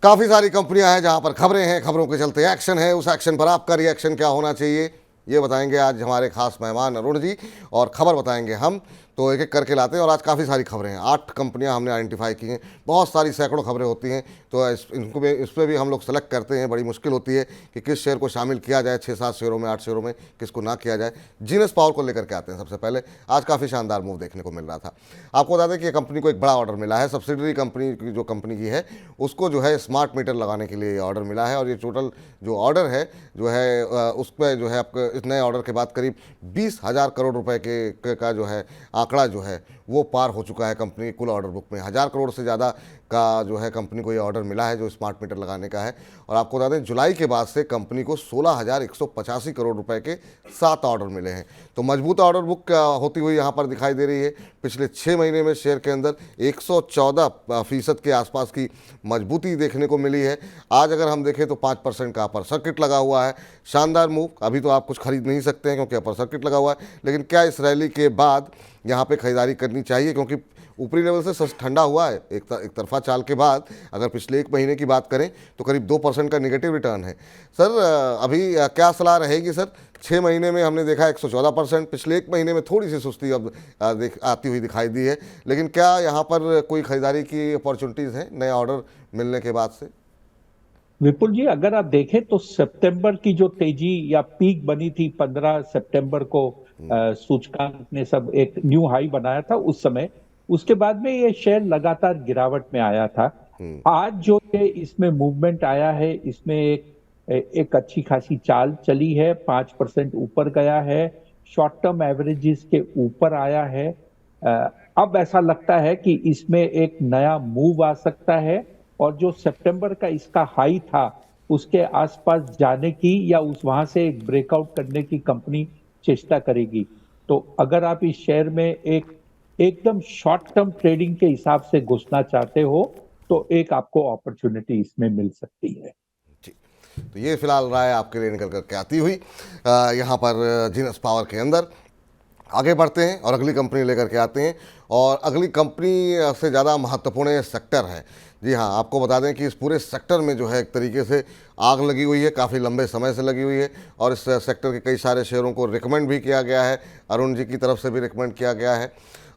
काफ़ी सारी कंपनियां हैं जहां पर खबरें हैं, खबरों के चलते एक्शन है। उस एक्शन पर आपका रिएक्शन क्या होना चाहिए, ये बताएंगे आज हमारे खास मेहमान अरुण जी, और खबर बताएंगे हम। तो एक एक करके लाते हैं, और आज काफ़ी सारी खबरें हैं, 8 कंपनियां हमने आइडेंटिफाई की हैं। बहुत सारी सैकड़ों खबरें होती हैं, तो इस पर भी हम लोग सेलेक्ट करते हैं। बड़ी मुश्किल होती है कि किस शेयर को शामिल किया जाए, 6-7 शेयरों में, 8 शेयरों में किसको ना किया जाए। जीनस पावर को लेकर के आते हैं सबसे पहले। आज काफ़ी शानदार मूव देखने को मिल रहा था। आपको बता दें कि ये कंपनी को एक बड़ा ऑर्डर मिला है। सब्सिडरी कंपनी की जो कंपनी की है, उसको जो है स्मार्ट मीटर लगाने के लिए ये ऑर्डर मिला है। और ये टोटल जो ऑर्डर है जो है उस पर जो है आपको इस नए ऑर्डर के बाद करीब 20,000 करोड़ रुपए का जो है आंकड़ा जो है वो पार हो चुका है कंपनी की कुल ऑर्डर बुक में। 1,000 करोड़ से ज़्यादा का जो है कंपनी को ये ऑर्डर मिला है जो स्मार्ट मीटर लगाने का है। और आपको बता दें जुलाई के बाद से कंपनी को 16,185 करोड़ रुपए के 7 ऑर्डर मिले हैं। तो मजबूत ऑर्डर बुक होती हुई यहाँ पर दिखाई दे रही है। पिछले 6 महीने में शेयर के अंदर 114% के आसपास की मजबूती देखने को मिली है। आज अगर हम देखें तो 5% का अपर सर्किट लगा हुआ है। शानदार मूव। अभी तो आप कुछ खरीद नहीं सकते हैं क्योंकि अपर सर्किट लगा हुआ है, लेकिन क्या इस रैली के बाद यहाँ पे खरीदारी करनी चाहिए? क्योंकि ऊपरी लेवल से सच ठंडा हुआ है। एक तरफा चाल के बाद अगर पिछले 1 महीने की बात करें तो करीब 2% का निगेटिव रिटर्न है। सर अभी क्या सलाह रहेगी सर? 6 महीने में हमने देखा 114%, पिछले 1 महीने में थोड़ी सी सुस्ती अब आती हुई दिखाई दी है, लेकिन क्या यहाँ पर कोई खरीदारी की अपॉर्चुनिटीज़ हैं नए ऑर्डर मिलने के बाद से? विपुल जी, अगर आप देखें तो सितंबर की जो तेजी या पीक बनी थी 15 सितंबर को, सूचकांक ने सब एक न्यू हाई बनाया था उस समय। उसके बाद में ये शेयर लगातार गिरावट में आया था। आज जो ये इसमें मूवमेंट आया है, इसमें एक अच्छी खासी चाल चली है, 5% ऊपर गया है, शॉर्ट टर्म एवरेजेस के ऊपर आया है। अ, अब ऐसा लगता है कि इसमें एक नया मूव आ सकता है, और जो सितंबर का इसका हाई था उसके आसपास जाने की या उस वहां से एक ब्रेकआउट करने की कंपनी चेष्टा करेगी। तो अगर आप इस शेयर में एक एकदम शॉर्ट टर्म ट्रेडिंग के हिसाब से घुसना चाहते हो तो एक आपको अपॉर्चुनिटी इसमें मिल सकती है। जी, तो ये फिलहाल राय आपके लिए निकल करके आती हुई यहाँ पर जीनस पावर के अंदर। आगे बढ़ते हैं और अगली कंपनी लेकर के आते हैं, और अगली कंपनी से ज़्यादा महत्वपूर्ण ये सेक्टर है। जी हाँ, आपको बता दें कि इस पूरे सेक्टर में जो है एक तरीके से आग लगी हुई है, काफ़ी लंबे समय से लगी हुई है। और इस सेक्टर के कई सारे शेयरों को रिकमेंड भी किया गया है, अरुण जी की तरफ से भी रिकमेंड किया गया है।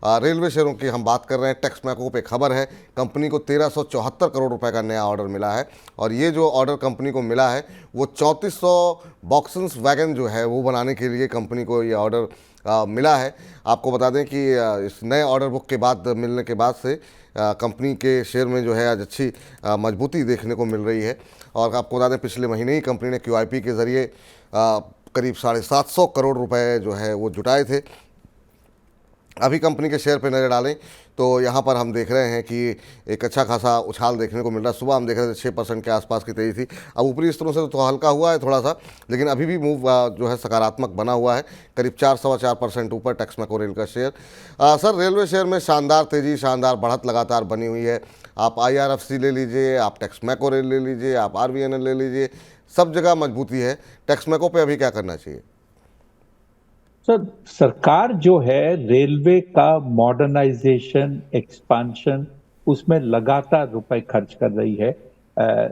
रेलवे शेयरों की हम बात कर रहे हैं। टेक्समैको पे खबर है, कंपनी को 1374 करोड़ रुपए का नया ऑर्डर मिला है। और ये जो ऑर्डर कंपनी को मिला है वो 3400 बॉक्सेस वैगन जो है वो बनाने के लिए कंपनी को ये ऑर्डर मिला है। आपको बता दें कि इस नए ऑर्डर बुक के बाद मिलने के बाद से कंपनी के शेयर में जो है आज अच्छी मजबूती देखने को मिल रही है। और आपको बता दें पिछले महीने ही कंपनी ने QIP के ज़रिए करीब 750 करोड़ रुपए जो है वो जुटाए थे। अभी कंपनी के शेयर पे नज़र डालें तो यहाँ पर हम देख रहे हैं कि एक अच्छा खासा उछाल देखने को मिल रहा है। सुबह हम देख रहे थे 6% के आसपास की तेज़ी थी। अब ऊपरी स्तरों से तो हल्का हुआ है थोड़ा सा, लेकिन अभी भी मूव जो है सकारात्मक बना हुआ है, करीब 4-4.25% ऊपर टेक्समैको रेल का शेयर। सर रेलवे शेयर में शानदार तेज़ी, शानदार बढ़त लगातार बनी हुई है। आप IRFC ले लीजिए, आप टेक्समैको रेल ले लीजिए, आप RVNL ले लीजिए, सब जगह मजबूती है। टेक्समैको पे अभी क्या करना चाहिए? सर, सरकार जो है रेलवे का मॉडर्नाइजेशन, एक्सपांशन, उसमें लगातार रुपए खर्च कर रही है।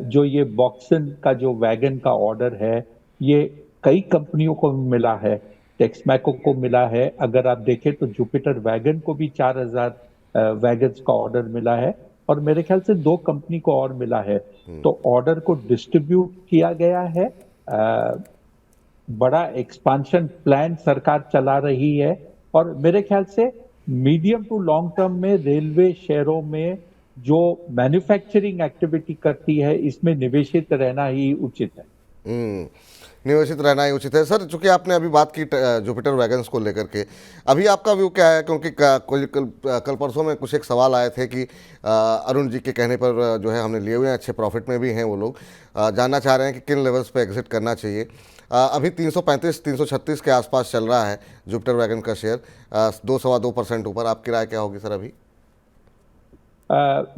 जो ये बॉक्सन का जो वैगन का ऑर्डर है, ये कई कंपनियों को मिला है। टेक्समैको को मिला है। अगर आप देखें तो जुपिटर वैगन को भी 4,000 वैगन्स का ऑर्डर मिला है, और मेरे ख्याल से 2 कंपनी को और मिला है। तो ऑर्डर को डिस्ट्रीब्यूट किया गया है। बड़ा एक्सपांशन प्लान सरकार चला रही है, और मेरे ख्याल से मीडियम टू लॉन्ग टर्म में रेलवे शेयरों में जो मैन्युफैक्चरिंग एक्टिविटी करती है इसमें निवेशित रहना ही उचित है। निवेशित रहना ही उचित है। सर चूंकि आपने अभी बात की जुपिटर वैगन्स को लेकर के, अभी आपका व्यू क्या है? क्योंकि कल परसों में कुछ एक सवाल आए थे कि अरुण जी के कहने पर जो है हमने लिए हुए हैं, अच्छे प्रॉफिट में भी हैं वो लोग, जानना चाह रहे हैं कि किन लेवल्स पे एग्जिट करना चाहिए। अभी 335-336 के आसपास चल रहा है जुपिटर वैगन का शेयर, 2-2.25% ऊपर। आपकी राय क्या होगी सर अभी?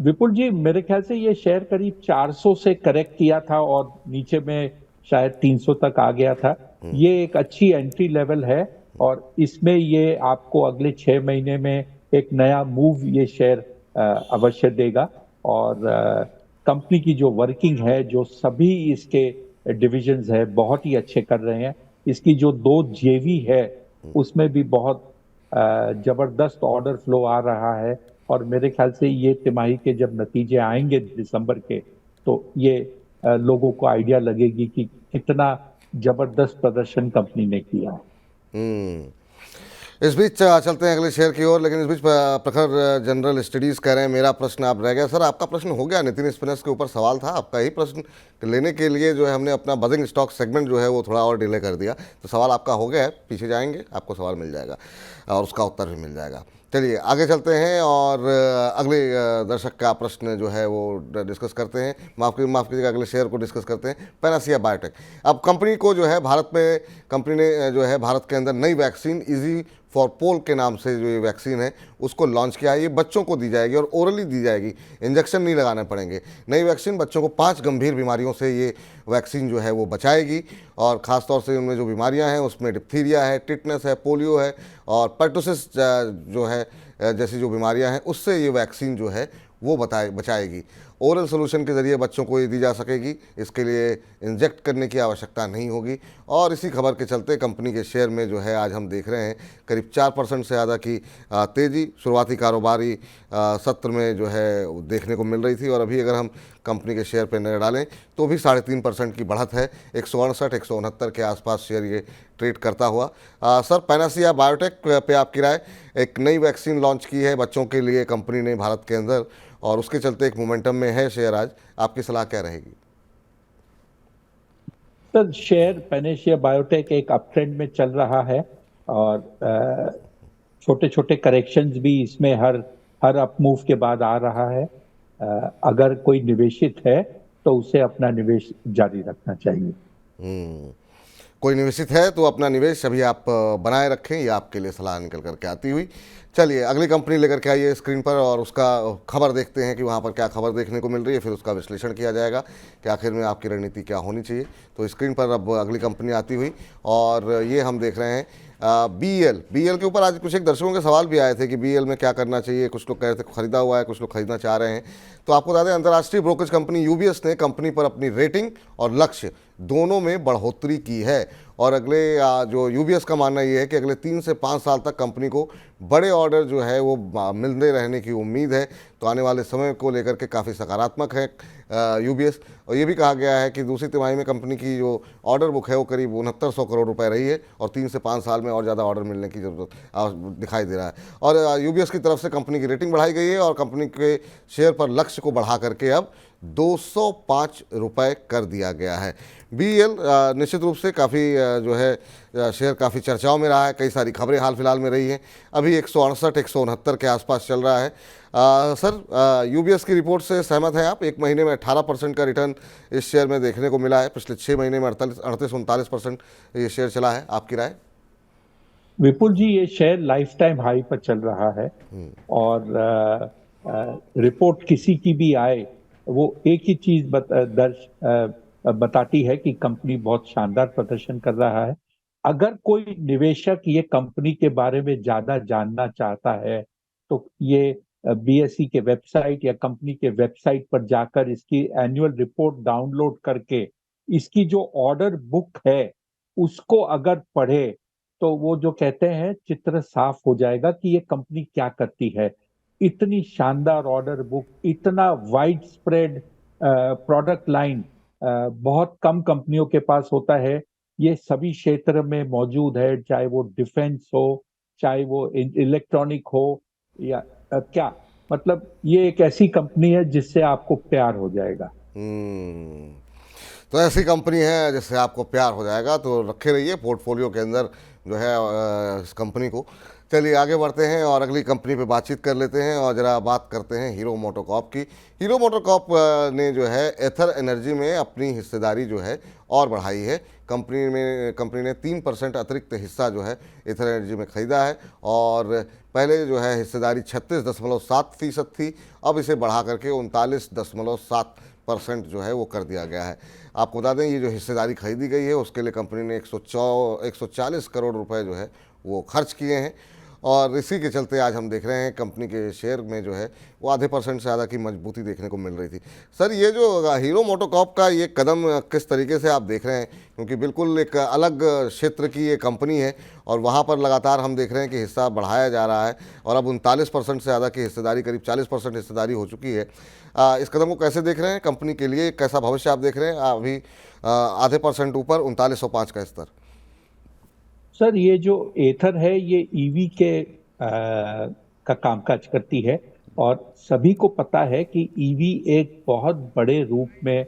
विपुल जी, मेरे ख्याल से ये शेयर करीब 400 से करेक्ट किया था और नीचे में शायद 300 तक आ गया था। ये एक अच्छी एंट्री लेवल है, और इसमें ये आपको अगले 6 महीने में एक नया मूव ये शेयर अवश्य देगा। और कंपनी की जो वर्किंग है, जो सभी इसके डिविजन्स है, बहुत ही अच्छे कर रहे हैं। इसकी जो 2 जेवी है, उसमें भी बहुत जबरदस्त ऑर्डर फ्लो आ रहा है। और मेरे ख्याल से ये तिमाही के जब नतीजे आएंगे दिसंबर के, तो ये लोगों को आइडिया लगेगी कि कितना जबरदस्त प्रदर्शन कंपनी ने किया है। हम्म। इस बीच चलते हैं अगले शेयर की ओर, लेकिन इस बीच प्रखर जनरल स्टडीज़ कह रहे हैं मेरा प्रश्न आप रह गया। सर आपका प्रश्न हो गया, नितिन स्पिनर्स के ऊपर सवाल था, आपका ही प्रश्न लेने के लिए जो है हमने अपना बजिंग स्टॉक सेगमेंट जो है वो थोड़ा और डिले कर दिया। तो सवाल आपका हो गया है, पीछे जाएंगे आपको सवाल मिल जाएगा और उसका उत्तर भी मिल जाएगा। चलिए आगे चलते हैं और अगले दर्शक का प्रश्न जो है वो डिस्कस करते हैं। माफ़ कीजिएगा, अगले शेयर को डिस्कस करते हैं, पैनासिया बायोटेक। अब कंपनी को जो है भारत में, कंपनी ने जो है भारत के अंदर नई वैक्सीन इजी फॉर पोल के नाम से जो ये वैक्सीन है उसको लॉन्च किया है। ये बच्चों को दी जाएगी और ओरली दी जाएगी, इंजेक्शन नहीं लगाने पड़ेंगे। नई वैक्सीन बच्चों को 5 गंभीर बीमारियों से ये वैक्सीन जो है वो बचाएगी, और ख़ासतौर से उनमें जो बीमारियां हैं उसमें डिप्थीरिया है, टिटनेस है, पोलियो है और पर्टुसिस जो है जैसी जो बीमारियां हैं उससे ये वैक्सीन जो है वो बचाएगी। ओरल सोल्यूशन के ज़रिए बच्चों को ये दी जा सकेगी, इसके लिए इंजेक्ट करने की आवश्यकता नहीं होगी। और इसी खबर के चलते कंपनी के शेयर में जो है आज हम देख रहे हैं करीब 4% से ज़्यादा की तेज़ी शुरुआती कारोबारी सत्र में जो है देखने को मिल रही थी। और अभी अगर हम कंपनी के शेयर पर नज़र डालें तो भी 3.5% की बढ़त है, 168-169 के आसपास शेयर ये ट्रेड करता हुआ। सर पैनासिया बायोटेक पे आपकी राय, एक नई वैक्सीन लॉन्च की है बच्चों के लिए कंपनी ने भारत के अंदर, और उसके चलते एक मोमेंटम में है शेयर आज, आपकी सलाह क्या रहेगी? सर शेयर पैनासिया बायोटेक एक अप ट्रेंड में चल रहा है और छोटे छोटे करेक्शंस भी इसमें हर अप मूव के बाद आ रहा है। अगर कोई निवेशित है तो उसे अपना निवेश जारी रखना चाहिए। कोई निवेशित है तो अपना निवेश अभी आप बनाए रखें, ये आपके लिए सलाह निकल करके आती हुई। चलिए अगली कंपनी लेकर के आइए स्क्रीन पर और उसका खबर देखते हैं कि वहाँ पर क्या खबर देखने को मिल रही है, फिर उसका विश्लेषण किया जाएगा कि आखिर में आपकी रणनीति क्या होनी चाहिए। तो स्क्रीन पर अब अगली कंपनी आती हुई और ये हम देख रहे हैं बीएल के ऊपर आज कुछ एक दर्शकों के सवाल भी आए थे कि बीएल में क्या करना चाहिए। कुछ लोग कह रहे थे खरीदा हुआ है, कुछ लोग खरीदना चाह रहे हैं। तो आपको बता दें अंतर्राष्ट्रीय ब्रोकरेज कंपनी यूबीएस ने कंपनी पर अपनी रेटिंग और लक्ष्य दोनों में बढ़ोतरी की है। और अगले जो यूबीएस का मानना ये है कि अगले 3 से 5 साल तक कंपनी को बड़े ऑर्डर जो है वो मिलते रहने की उम्मीद है। तो आने वाले समय को लेकर के काफ़ी सकारात्मक है यूबीएस। और ये भी कहा गया है कि दूसरी तिमाही में कंपनी की जो ऑर्डर बुक है वो करीब 6900 करोड़ रुपए रही है और 3 से 5 साल में और ज़्यादा ऑर्डर मिलने की जरूरत दिखाई दे रहा है। और यूबीएस की तरफ से कंपनी की रेटिंग बढ़ाई गई है और कंपनी के शेयर पर लक्ष्य को बढ़ा करके अब 205 रुपये कर दिया गया है। बीएल निश्चित रूप से काफ़ी जो है शेयर काफ़ी चर्चाओं में रहा है, कई सारी खबरें हाल फिलहाल में रही हैं। अभी 168-169 के आसपास चल रहा है। सर यूबीएस की रिपोर्ट से सहमत हैं आप? एक महीने में 18% का रिटर्न इस शेयर में देखने को मिला है, पिछले 6 महीने में 38-39% ये शेयर चला है, आपकी राय? विपुल जी ये शेयर लाइफ टाइम हाई पर चल रहा है और रिपोर्ट किसी की भी आए वो एक ही चीज बताती है कि कंपनी बहुत शानदार प्रदर्शन कर रहा है। अगर कोई निवेशक ये कंपनी के बारे में ज्यादा जानना चाहता है तो ये बीएसई के वेबसाइट या कंपनी के वेबसाइट पर जाकर इसकी एनुअल रिपोर्ट डाउनलोड करके इसकी जो ऑर्डर बुक है उसको अगर पढ़े तो वो जो कहते हैं चित्र साफ हो जाएगा कि ये कंपनी क्या करती है। इतनी शानदार ऑर्डर बुक, इतना वाइड स्प्रेड प्रोडक्ट लाइन बहुत कम कंपनियों के पास होता है। ये सभी क्षेत्र में मौजूद है, चाहे वो डिफेंस हो, चाहे वो इलेक्ट्रॉनिक हो या क्या मतलब ये एक ऐसी कंपनी है जिससे आपको प्यार हो जाएगा। तो ऐसी कंपनी है जिससे आपको प्यार हो जाएगा, तो रखे रहिए पोर्टफोलियो के अंदर जो है इस कंपनी को। चलिए आगे बढ़ते हैं और अगली कंपनी पे बातचीत कर लेते हैं और ज़रा बात करते हैं हीरो मोटोकॉर्प की। हीरो मोटोकॉर्प ने जो है एथर एनर्जी में अपनी हिस्सेदारी जो है और बढ़ाई है। कंपनी ने 3% अतिरिक्त हिस्सा जो है एथर एनर्जी में खरीदा है और पहले जो है हिस्सेदारी 36.7% थी, अब इसे बढ़ा करके 39.7% जो है वो कर दिया गया है। आपको बता दें ये जो हिस्सेदारी खरीदी गई है उसके लिए कंपनी ने 140 करोड़ रुपए जो है वो खर्च किए हैं। और इसी के चलते आज हम देख रहे हैं कंपनी के शेयर में जो है वो आधे % से ज़्यादा की मजबूती देखने को मिल रही थी। सर, ये जो हीरो मोटोकॉर्प का ये कदम किस तरीके से आप देख रहे हैं, क्योंकि बिल्कुल एक अलग क्षेत्र की ये कंपनी है और वहाँ पर लगातार हम देख रहे हैं कि हिस्सा बढ़ाया जा रहा है और अब 39% से ज़्यादा की हिस्सेदारी, करीब 40% हिस्सेदारी हो चुकी है। इस कदम को कैसे देख रहे हैं, कंपनी के लिए कैसा भविष्य आप देख रहे हैं? अभी आधे % ऊपर 3905 का स्तर। सर, ये जो एथर है ये ईवी के का कामकाज करती है और सभी को पता है कि ईवी एक बहुत बड़े रूप में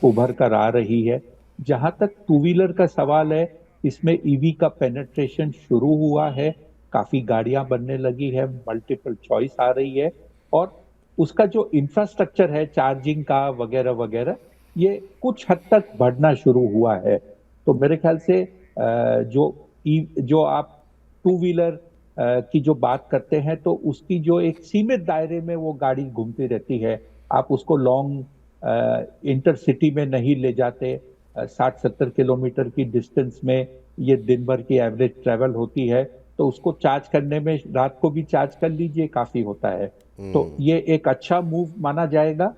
उभर कर आ रही है। जहां तक टू व्हीलर का सवाल है, इसमें ईवी का पेनिट्रेशन शुरू हुआ है, काफी गाड़ियां बनने लगी है, मल्टीपल चॉइस आ रही है और उसका जो इंफ्रास्ट्रक्चर है चार्जिंग का वगैरह वगैरह, ये कुछ हद तक बढ़ना शुरू हुआ है। तो मेरे ख्याल से जो आप टू व्हीलर की जो बात करते हैं तो उसकी जो एक सीमित दायरे में वो गाड़ी घूमती रहती है, आप उसको लॉन्ग इंटरसिटी में नहीं ले जाते। 60-70 किलोमीटर की डिस्टेंस में ये दिन भर की एवरेज ट्रेवल होती है, तो उसको चार्ज करने में रात को भी चार्ज कर लीजिए, काफी होता है। तो ये एक अच्छा मूव माना जाएगा।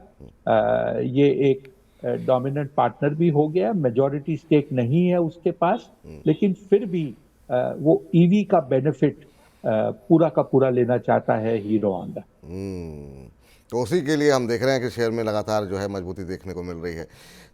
ये एक डोमिनेंट पार्टनर भी हो गया, मेजॉरिटी स्टेक नहीं है उसके पास, लेकिन फिर भी वो ईवी का बेनिफिट पूरा का पूरा लेना चाहता है हीरो होंडा। तो उसी के लिए हम देख रहे हैं कि शेयर में लगातार जो है मजबूती देखने को मिल रही है।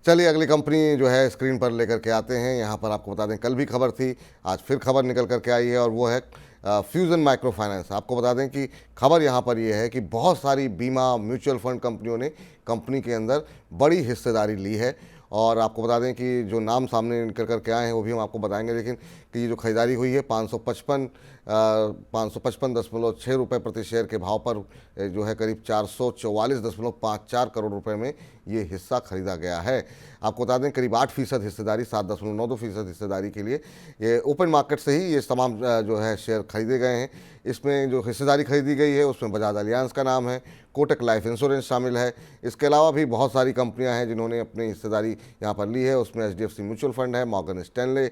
चलिए अगली कंपनी जो है स्क्रीन पर लेकर के आते हैं। यहाँ पर आपको बता दें, कल भी खबर थी, आज फिर खबर निकल करके आई है और वो है फ्यूजन माइक्रो फाइनेंस। आपको बता दें कि खबर यहाँ पर ये है कि बहुत सारी बीमा म्यूचुअल फंड कंपनियों ने कंपनी के अंदर बड़ी हिस्सेदारी ली है और आपको बता दें कि जो नाम सामने निकल कर के आए हैं वो भी हम आपको बताएंगे। लेकिन कि ये जो खरीदारी हुई है 555.6 रुपये प्रति शेयर के भाव पर जो है करीब 444.54 करोड़ रुपए में ये हिस्सा खरीदा गया है। आपको बता दें करीब 8% हिस्सेदारी, 7.92% हिस्सेदारी के लिए ये ओपन मार्केट से ही ये तमाम जो है शेयर खरीदे गए हैं। इसमें जो हिस्सेदारी खरीदी गई है उसमें बजाज अलियांस का नाम है, कोटक लाइफ इंश्योरेंस शामिल है। इसके अलावा भी बहुत सारी कंपनियां हैं जिन्होंने अपनी हिस्सेदारी यहाँ पर ली है। उसमें HDFC म्यूचुअल फंड है, मॉर्गन स्टैनले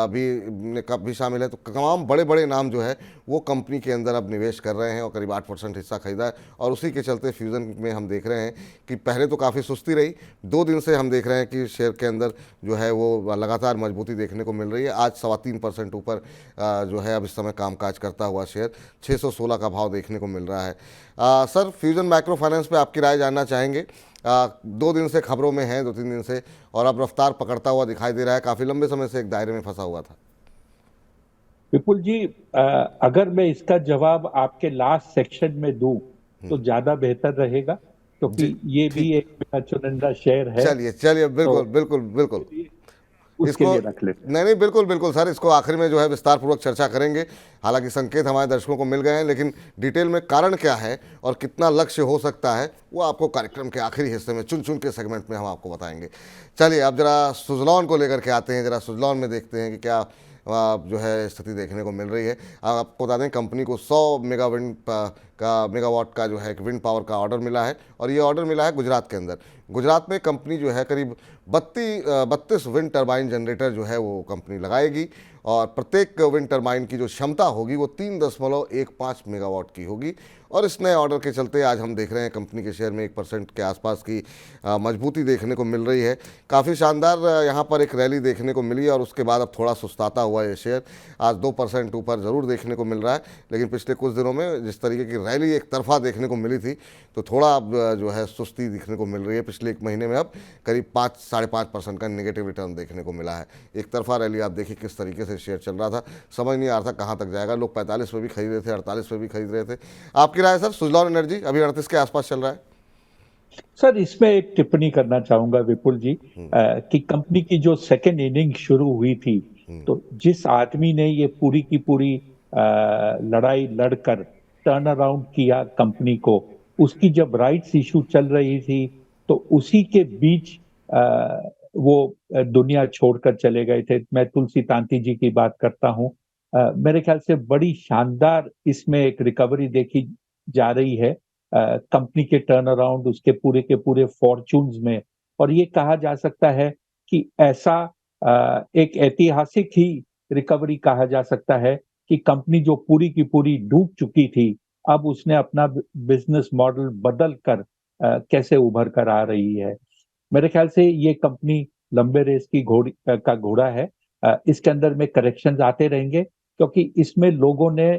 भी शामिल है। तो तमाम बड़े बड़े नाम जो है वो कंपनी के अंदर अब निवेश कर रहे हैं और करीब 8% हिस्सा खरीदा है। और उसी के चलते फ्यूज़न में हम देख रहे हैं कि पहले तो काफ़ी सुस्ती रही, 2 दिन से हम देख रहे हैं कि शेयर के अंदर जो है वो लगातार मजबूती देखने को मिल रही है। आज 3.25% ऊपर जो है अब इस समय कामकाज करता हुआ शेयर 616 का भाव देखने को मिल रहा है। सर, फ्यूजन माइक्रो फाइनेंस पे आपकी राय जानना चाहेंगे। 2 दिन से खबरों में है, 2-3 दिन से, और अब रफ्तार पकड़ता हुआ दिखाई दे रहा है। काफ़ी लंबे समय से एक दायरे में फंसा हुआ था। विपुल जी, अगर मैं इसका जवाब आपके लास्ट सेक्शन में दूं तो ज्यादा बेहतर रहेगा, क्योंकि जी, ये भी ठीक। एक मेरा चुनिंदा शेयर है। चलिए बिल्कुल तो बिल्कुल बिल्कुल उसके इसको, लिए रख लेते हैं। नहीं बिल्कुल बिल्कुल सर, इसको आखिर में जो है विस्तार पूर्वक चर्चा करेंगे। हालांकि संकेत हमारे दर्शकों को मिल गए हैं, लेकिन डिटेल में कारण क्या है और कितना लक्ष्य हो सकता है वो आपको कार्यक्रम के आखिरी हिस्से में चुन चुन के सेगमेंट में हम आपको बताएंगे। चलिए अब जरा सुजलॉन को लेकर के आते हैं। जरा सुजलॉन में देखते हैं कि क्या जो है स्थिति देखने को मिल रही है। आपको बता दें कंपनी को 100 मेगावाट का जो है एक विंड पावर का ऑर्डर मिला है और ये ऑर्डर मिला है गुजरात के अंदर। गुजरात में कंपनी जो है करीब 32 विंड टरबाइन जनरेटर जो है वो कंपनी लगाएगी और प्रत्येक विंड टरबाइन की जो क्षमता होगी वो 3.15 मेगावाट की होगी। और इस नए ऑर्डर के चलते आज हम देख रहे हैं कंपनी के शेयर में 1% के आसपास की मजबूती देखने को मिल रही है। काफ़ी शानदार यहाँ पर एक रैली देखने को मिली और उसके बाद अब थोड़ा सुस्ताता हुआ ये शेयर आज 2% ऊपर ज़रूर देखने को मिल रहा है। लेकिन पिछले कुछ दिनों में जिस तरीके की रैली एक तरफा देखने को मिली थी, तो थोड़ा अब जो है सुस्ती दिखने को मिल रही है। पिछले 1 महीने में अब करीब 5-5.5% का नेगेटिव रिटर्न देखने को मिला है। एक तरफा रैली आप देखिए किस तरीके से शेयर चल रहा था, समझ नहीं आ रहा था कहाँ तक जाएगा। लोग 45 पे भी खरीद रहे थे, 48 पे भी खरीद रहे थे। आपकी राय सर? सुजलॉन एनर्जी अभी 38 के आसपास चल रहा है। सर, इसमें एक टिप्पणी करना चाहूंगा विपुल जी, कि कंपनी की जो सेकेंड इनिंग शुरू हुई थी, तो जिस आदमी ने ये पूरी की पूरी लड़ाई लड़कर टर्न अराउंड किया कंपनी को, उसकी जब राइट्स इशू चल रही थी तो उसी के बीच वो दुनिया छोड़कर चले गए थे। मैं तुलसी तांती जी की बात करता हूँ। मेरे ख्याल से बड़ी शानदार इसमें एक रिकवरी देखी जा रही है कंपनी के टर्न अराउंड, उसके पूरे के पूरे फॉर्चून्स में। और ये कहा जा सकता है कि ऐसा एक ऐतिहासिक ही रिकवरी कहा जा सकता है कि कंपनी जो पूरी की पूरी डूब चुकी थी, अब उसने अपना बिजनेस मॉडल बदल कर कैसे उभर कर आ रही है। मेरे ख्याल से ये कंपनी लंबे रेस की का घोड़ा है। इसके अंदर में करेक्शंस आते रहेंगे, क्योंकि इसमें लोगों ने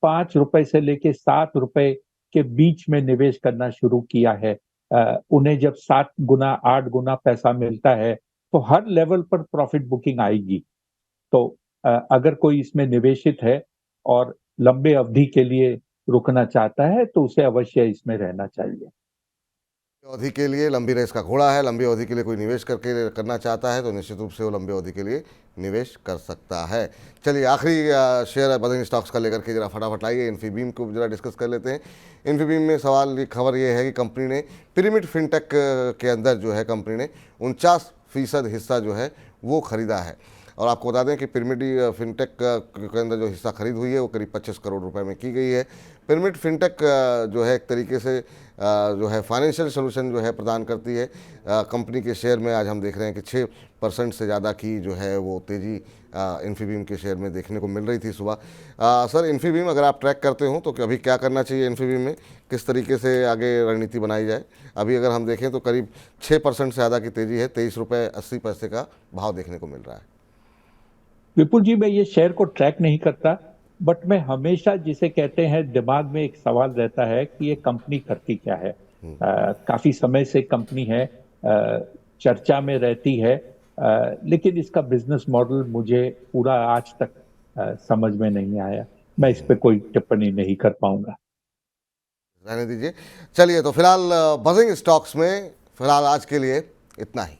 ₹5 से लेके ₹7 के बीच में निवेश करना शुरू किया है। उन्हें जब 7 गुना 8 गुना पैसा मिलता है, तो हर लेवल पर प्रॉफिट बुकिंग आएगी। तो अगर कोई इसमें निवेशित है और लंबे अवधि के लिए रुकना चाहता है, तो उसे अवश्य इसमें रहना चाहिए। अवधि के लिए लंबी रेस का घोड़ा है। लंबी अवधि के लिए कोई निवेश करके करना चाहता है तो निश्चित रूप से वो लंबी अवधि के लिए निवेश कर सकता है। चलिए आखिरी शेयर बजिंग स्टॉक्स का लेकर के जरा फटाफट आइए, इन्फीबीम को जरा डिस्कस कर लेते हैं। इन्फीबीम में सवाल खबर ये है कि कंपनी ने पिरामिड फिनटेक के अंदर जो है कंपनी ने 49% हिस्सा जो है वो खरीदा है। और आपको बता दें कि पिरामिड फिनटेक के अंदर जो हिस्सा खरीद हुई है वो करीब 25 करोड़ रुपए में की गई है। पिरामिड फिनटेक जो है एक तरीके से जो है फाइनेंशियल सोल्यूशन जो है प्रदान करती है। कंपनी के शेयर में आज हम देख रहे हैं कि 6% से ज़्यादा की जो है वो तेज़ी इन्फीबीम के शेयर में देखने को मिल रही थी सुबह। सर, इन्फीबीम अगर आप ट्रैक करते हो तो अभी क्या करना चाहिए इन्फीबीम में, किस तरीके से आगे रणनीति बनाई जाए? अभी अगर हम देखें तो करीब 6% से ज़्यादा की तेज़ी है, ₹23.80 का भाव देखने को मिल रहा है। विपुल जी, मैं ये शेयर को ट्रैक नहीं करता, बट मैं हमेशा जिसे कहते हैं दिमाग में एक सवाल रहता है कि ये कंपनी करती क्या है। काफी समय से कंपनी है, चर्चा में रहती है, लेकिन इसका बिजनेस मॉडल मुझे पूरा आज तक समझ में नहीं आया। मैं इस पे कोई टिप्पणी नहीं कर पाऊंगा। रहने दीजिए। चलिए, तो फिलहाल बजिंग स्टॉक्स में फिलहाल आज के लिए इतना ही।